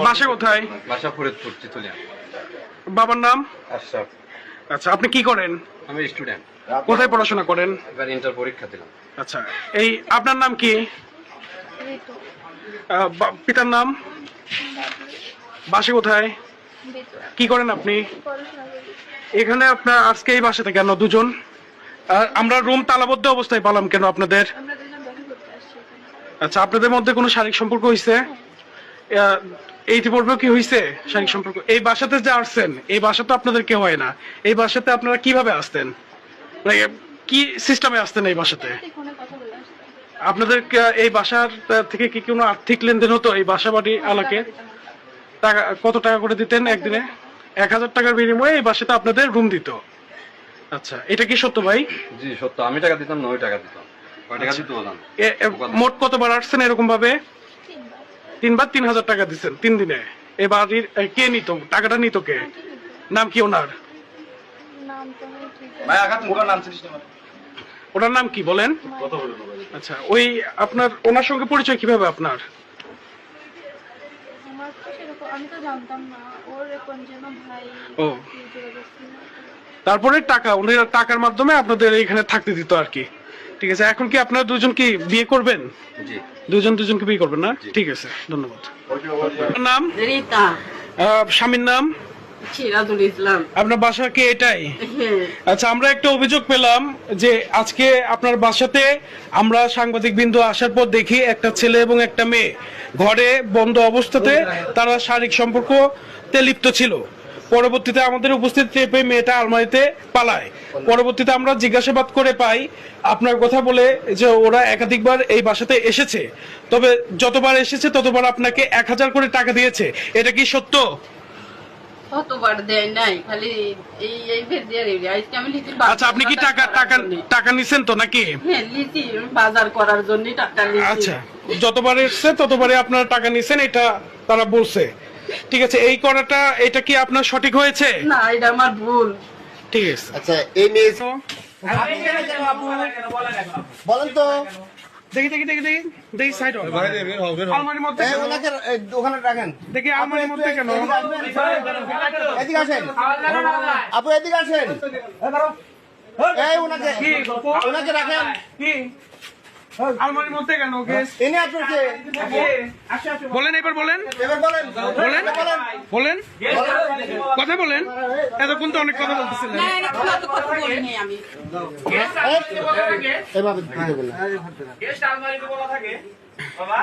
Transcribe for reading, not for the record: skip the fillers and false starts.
বাসা কোথায়? বাসা ফরিদপুর চিতুলিয়া। বাবার নাম? আশরাফ। আচ্ছা, আপনি কি করেন? আমি স্টুডেন্ট। কোথায় পড়াশোনা করেন? এবার ইন্টার পরীক্ষা দিলাম। আচ্ছা, এই আপনার নাম কি? পিতার নাম? বাসা কোথায়? কি করেন আপনি? এখানে আপনার আজকে এই বাসাতে কেন দুজন? আমরা রুম তালাবদ্ধ অবস্থায় পেলাম কেন আপনাদের? আচ্ছা, আপনাদের মধ্যে কোনো শারীরিক সম্পর্ক হয়েছে? ইতিপূর্বে কি হয়েছে শারীরিক সম্পর্ক? এই বাসাতে যে আসছেন, এই বাসা তো আপনাদের কেউ হয় না। এই বাসাতে আপনারা কিভাবে আসতেন? কি সিস্টেমে আসতেন এই বাসাতে? আপনাদের এই বাসার থেকে কি কোনো আর্থিক লেনদেন হতো এই বাসা বাড়ি এলাকে? টাকা কত টাকা করে দিতেন একদিনে? 1000 টাকার বিনিময়ে এই বাসাতে আপনাদের রুম দিত। আচ্ছা, এটা কি সত্য ভাই? জি সত্য। আমি টাকা দিতাম না, ওই টাকা দিতাম। কয় টাকা দিতে বললাম? মোট কতবার আসছেন এরকম ভাবে? 3বার 3000 টাকা দিচ্ছেন 3 দিনে। এই বাড়ির কে নিত টাকাটা? নিত কে? নাম কি ওনার? ওনার নাম কি বলেন? আচ্ছা, ওই আপনার ওনার সঙ্গে পরিচয় কিভাবে আপনার? ও, তারপরে টাকা ওনারা টাকার মাধ্যমে আপনাদের এখানে থাকতে দিত আর কি। ঠিক আছে, এখন কি আপনারা দুজন কি বিয়ে করবেন? জি। দুজনকে বিয়ে করবেন না? ঠিক আছে, ধন্যবাদ। নাম? রিতা। স্বামীর নাম? সিরাজুল ইসলাম। আপনার বাসা কি এটাই? আচ্ছা, আমরা একটা অভিযোগ পেলাম যে আজকে আপনার বাসাতে আমরা সাংবাদিক বিন্দু আসার পর দেখি একটা ছেলে এবং একটা মেয়ে ঘরে বন্ধ অবস্থাতে তারা শারীরিক সম্পর্কতে লিপ্ত ছিল। পরবর্তীতে আমাদের উপস্থিতিতে পেয়ে মেয়েটা আলমারিতে পালায়। পরবর্তীতে আমরা জিজ্ঞাসাবাদ করে পাই আপনার কথা বলে যে ওরা একাধিকবার এই বাসাতে এসেছে, তবে যতবার এসেছে ততবার আপনাকে 1000 করে টাকা দিয়েছে। এটা কি সত্য? কতবার দেয় নাই, খালি এই ভেজিয়া রে আজকে আমি লিচি। আচ্ছা, আপনি কি টাকা নিছেন তো নাকি? হ্যাঁ, লিচি বাজার করার জন্য টাকা নিছি। আচ্ছা, যতবার এসেছে ততবারে আপনারা টাকা নিছেন, এটা তারা বলছে। ঠিক আছে, এই করাটা এটা কি আপনার সঠিক হয়েছে? না, এটা আমার ভুল। ঠিক আছে। আচ্ছা, এই মেয়ে বলেন তো। দেখি সাইড আলমারির মধ্যে ওনাকে ওখানে রাখেন। দেখি আলমারির মধ্যে কেন? এদিকে আসেন আপু, এদিকে আসেন। এই ওনাকে রাখেন। কি আলমারির মধ্যে কেন? এনে আপনার কে? বলেন, এবার বলেন, এবার বলেন। বলেন, বলেন, কথা বলেন। এতক্ষণ তো অনেক কথা বলতেছিলেন। না, এটা কথা বলিনি আমি। এভাবে দিতে বললাম। গেস্ট আলমারিতে বলা থাকে বাবা।